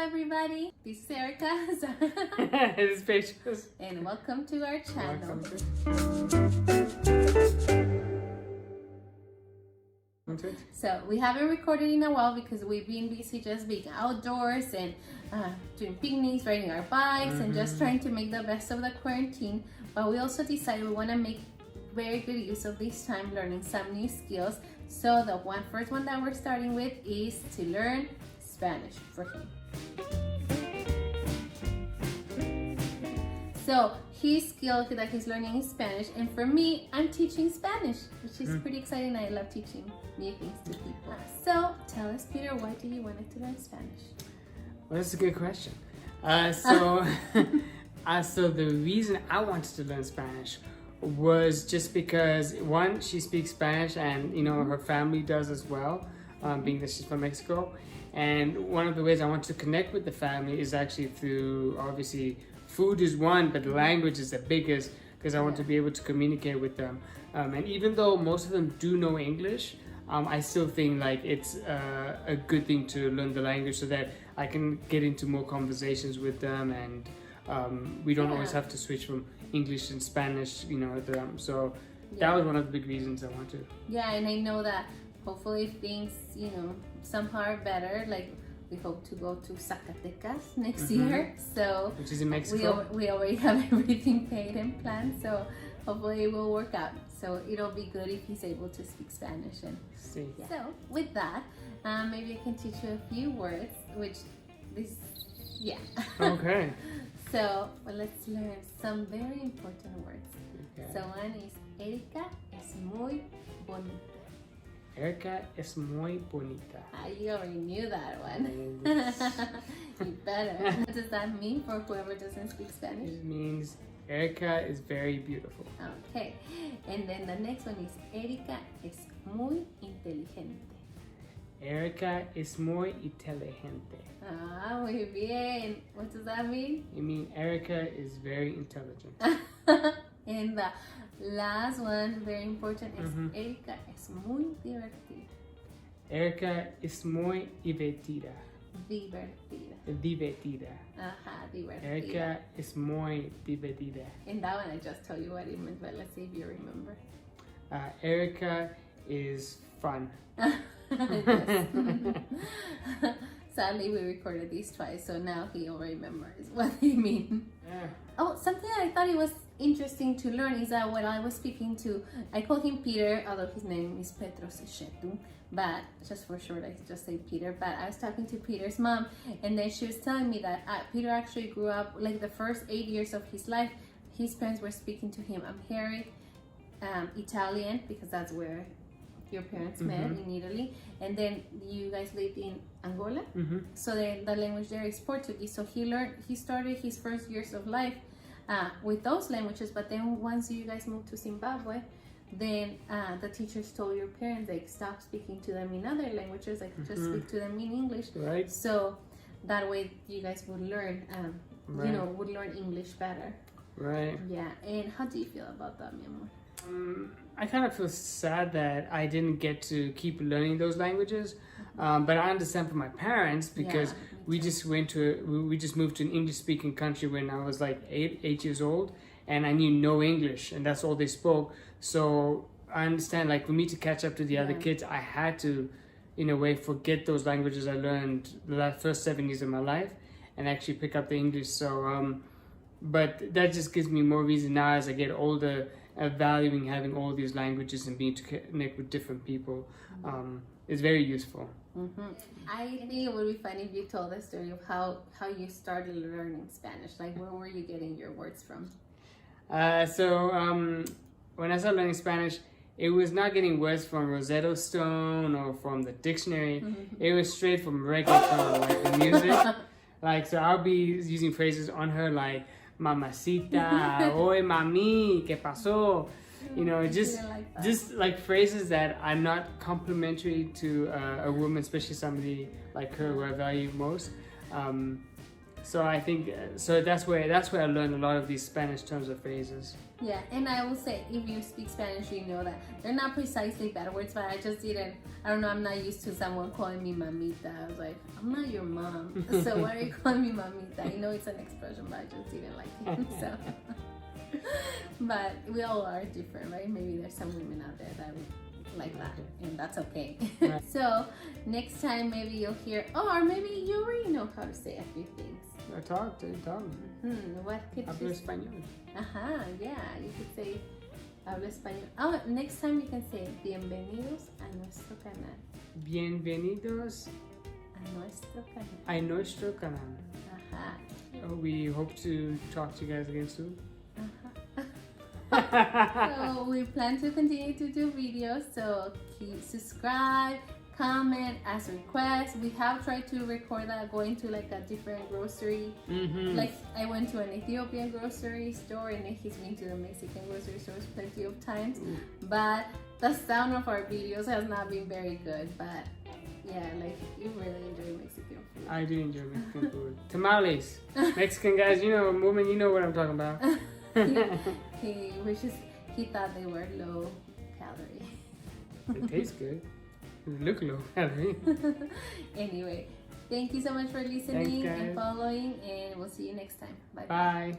everybody, this is Erica. This is Petros. And welcome to our channel. So we haven't recorded in a while because we've been busy just being outdoors and doing picnics, riding our bikes, and just trying to make the best of the quarantine. But we also decided we want to make very good use of this time learning some new skills. So the first one that we're starting with is to learn Spanish for him. So his skill that he's learning is Spanish, and for me, I'm teaching Spanish, which is pretty exciting. I love teaching new things to people. So tell us, Peter, why do you want to learn Spanish? Well, that's a good question. So the reason I wanted to learn Spanish was just because, one, she speaks Spanish, and her family does as well, being that she's from Mexico. And one of the ways I want to connect with the family is actually through, obviously, food is one, but the language is the biggest, because I want to be able to communicate with them. And even though most of them do know English, I still think like it's a good thing to learn the language so that I can get into more conversations with them, and we don't always have to switch from English and Spanish, so that was one of the big reasons I want to. Yeah, and I know that hopefully if things, somehow are better, like we hope to go to Zacatecas next year, so which is in Mexico. We already have everything paid and planned, so hopefully it will work out. So it'll be good if he's able to speak Spanish. And so with that, maybe I can teach you a few words, Okay. So let's learn some very important words. Okay. So one is Erika es muy bonita. Erica es muy bonita. You already knew that one. You better. What does that mean for whoever doesn't speak Spanish? It means Erica is very beautiful. Okay. And then the next one is Erika es muy inteligente. Erica es muy inteligente. Muy bien. What does that mean? It means Erica is very intelligent. And the last one, very important, is Erika es muy divertida. Erica es muy divertida. Divertida. Divertida. Divertida. Erica es muy divertida. And that one I just told you what it meant, but let's see if you remember. Erica is fun. Sadly, we recorded these twice, so now he'll remember what they mean. Yeah. Oh, something I thought it was interesting to learn is that when I was speaking to, I call him Peter, although his name is Petros, but just for short, I just say Peter. But I was talking to Peter's mom, and then she was telling me that Peter actually grew up, like the first 8 years of his life, his parents were speaking to him Amharic, Italian, because that's where your parents met in Italy, and then you guys lived in Angola, so then the language there is Portuguese. So he started his first years of life with those languages, but then once you guys moved to Zimbabwe, then the teachers told your parents, like, stop speaking to them in other languages, like just speak to them in English, right? So that way you guys would learn would learn English better, right? Yeah. And how do you feel about that, mi amor? I kind of feel sad that I didn't get to keep learning those languages, but I understand from my parents, because we just moved to an English-speaking country when I was like 8 years old, and I knew no English, and that's all they spoke. So I understand, like, for me to catch up to the other kids, I had to, in a way, forget those languages I learned the first 7 years of my life and actually pick up the English. So, but that just gives me more reason now as I get older, valuing having all these languages and being to connect with different people is very useful. I think it would be funny if you told the story of how you started learning Spanish. Like, where were you getting your words from? So when I started learning Spanish, it was not getting words from Rosetta Stone or from the dictionary. It was straight from reggaeton, like the music. Like, so I'll be using phrases on her like mamacita, oye mami, ¿qué pasó? Just like phrases that are not complimentary to a woman, especially somebody like her who I value most. So I think so that's where I learned a lot of these Spanish terms or phrases. Yeah, and I will say, if you speak Spanish, you know that they're not precisely bad words, but I just didn't, I don't know, I'm not used to someone calling me mamita. I was like, I'm not your mom, so why are you calling me mamita? I know it's an expression, but I just didn't like it, so. But we all are different, right? Maybe there's some women out there that would like that, and that's okay. Right. So next time maybe you'll hear, or maybe you already know how to say a few things. Talk. What could Hablo you español. yeah, you could say hablo español. Oh, next time you can say bienvenidos a nuestro canal. Bienvenidos A nuestro canal. a nuestro canal. We hope to talk to you guys again soon. So we plan to continue to do videos, so keep subscribe, comment, ask requests. We have tried to record that going to like a different grocery. Like I went to an Ethiopian grocery store, and he's been to the Mexican grocery stores plenty of times. But the sound of our videos has not been very good. But yeah, like you really enjoy Mexican food. I do enjoy Mexican food. Tamales. Mexican guys, you know, woman, you know what I'm talking about. He thought they were low calorie. They taste good. They look low calorie. Anyway, thank you so much for listening and following, and we'll see you next time. Bye. Bye.